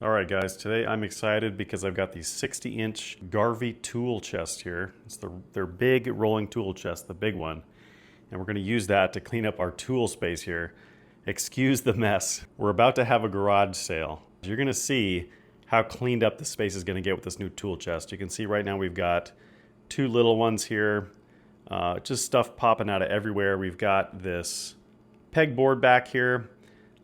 All right, guys, today I'm excited because I've got the 60-inch GARVEE tool chest here. It's their big rolling tool chest, the big one. And we're gonna use that to clean up our tool space here. Excuse the mess. We're about to have a garage sale. You're gonna see how cleaned up the space is gonna get with this new tool chest. You can see right now we've got two little ones here, just stuff popping out of everywhere. We've got this pegboard back here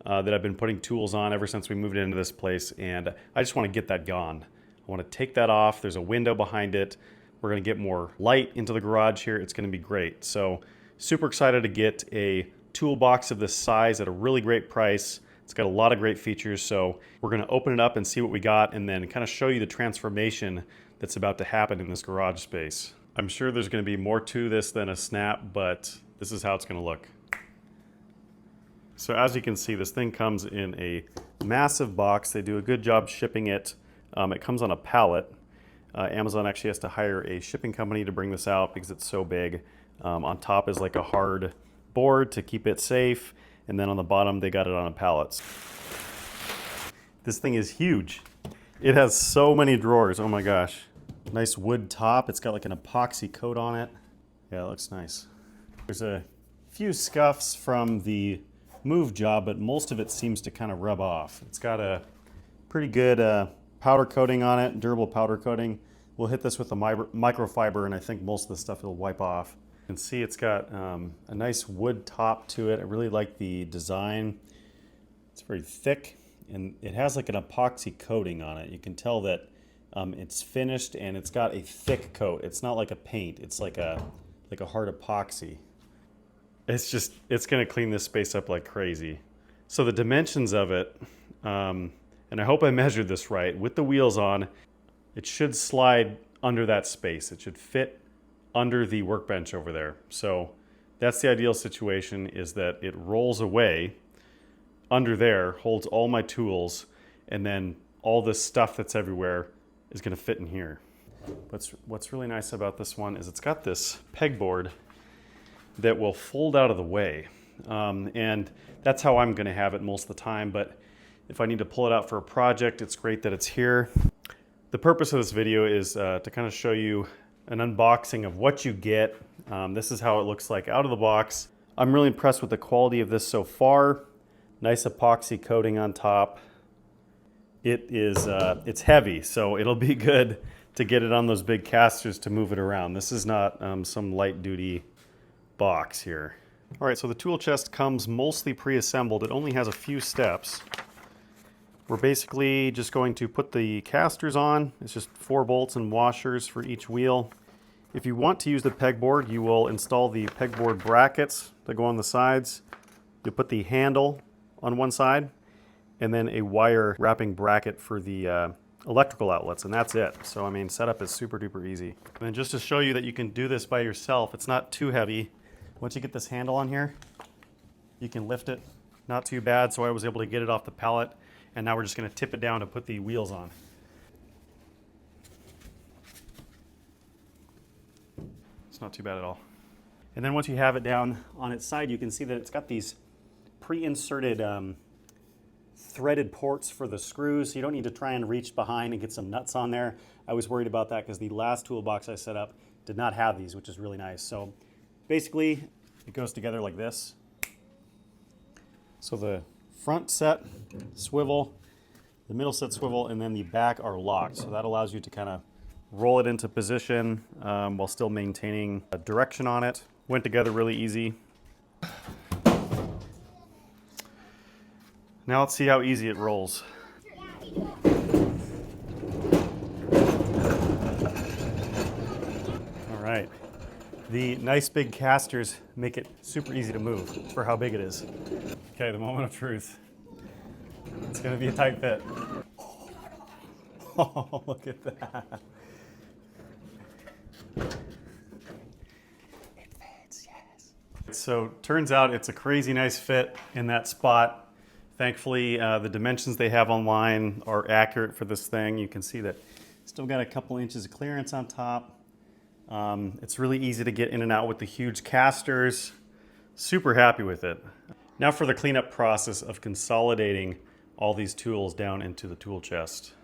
that I've been putting tools on ever since we moved into this place, and I just want to get that gone. I want to take that off. There's a window behind it. We're going to get more light into the garage here. It's going to be great. So super excited to get a toolbox of this size at a really great price. It's got a lot of great features, so we're going to open it up and see what we got and then kind of show you the transformation that's about to happen in this garage space. I'm sure there's going to be more to this than a snap, but this is how it's going to look. So as you can see, this thing comes in a massive box. They do a good job shipping it. It comes on a pallet. Amazon actually has to hire a shipping company to bring this out because it's so big. On top is like a hard board to keep it safe, and then on the bottom they got it on a pallet. This thing is huge. It has so many drawers, oh my gosh. Nice wood top. It's got like an epoxy coat on it. Yeah, it looks nice. There's a few scuffs from the move job, but most of it seems to kind of rub off. It's got a pretty good powder coating on it, durable powder coating. We'll hit this with a microfiber, and I think most of the stuff will wipe off. You can see it's got a nice wood top to it. I really like the design. It's very thick, and it has like an epoxy coating on it. You can tell that it's finished, and it's got a thick coat. It's not like a paint. It's like a hard epoxy. It's gonna clean this space up like crazy. So the dimensions of it, and I hope I measured this right, with the wheels on, it should slide under that space. It should fit under the workbench over there. So that's the ideal situation, is that it rolls away under there, holds all my tools, and then all this stuff that's everywhere is gonna fit in here. What's really nice about this one is it's got this pegboard that will fold out of the way. And that's how I'm gonna have it most of the time, but if I need to pull it out for a project, it's great that it's here. The purpose of this video is to kind of show you an unboxing of what you get. This is how it looks like out of the box. I'm really impressed with the quality of this so far. Nice epoxy coating on top. It's heavy, so it'll be good to get it on those big casters to move it around. This is not some light duty box here. All right, so the tool chest comes mostly pre-assembled. It only has a few steps. We're basically just going to put the casters on. It's just 4 bolts and washers for each wheel. If you want to use the pegboard, you will install the pegboard brackets that go on the sides. You'll put the handle on one side and then a wire wrapping bracket for the electrical outlets, and that's it. So I mean, setup is super duper easy. And then just to show you that you can do this by yourself, it's not too heavy. Once you get this handle on here, you can lift it. Not too bad, so I was able to get it off the pallet, and now we're just gonna tip it down to put the wheels on. It's not too bad at all. And then once you have it down on its side, you can see that it's got these pre-inserted threaded ports for the screws, so you don't need to try and reach behind and get some nuts on there. I was worried about that because the last toolbox I set up did not have these, which is really nice. So basically, it goes together like this. So the front set swivel, the middle set swivel, and then the back are locked. So that allows you to kind of roll it into position while still maintaining a direction on it. Went together really easy. Now let's see how easy it rolls. All right. The nice big casters make it super easy to move for how big it is. Okay, the moment of truth. It's gonna be a tight fit. Oh, look at that. It fits, yes. So turns out it's a crazy nice fit in that spot. Thankfully, the dimensions they have online are accurate for this thing. You can see that it's still got a couple inches of clearance on top. It's really easy to get in and out with the huge casters. Super happy with it. Now for the cleanup process of consolidating all these tools down into the tool chest.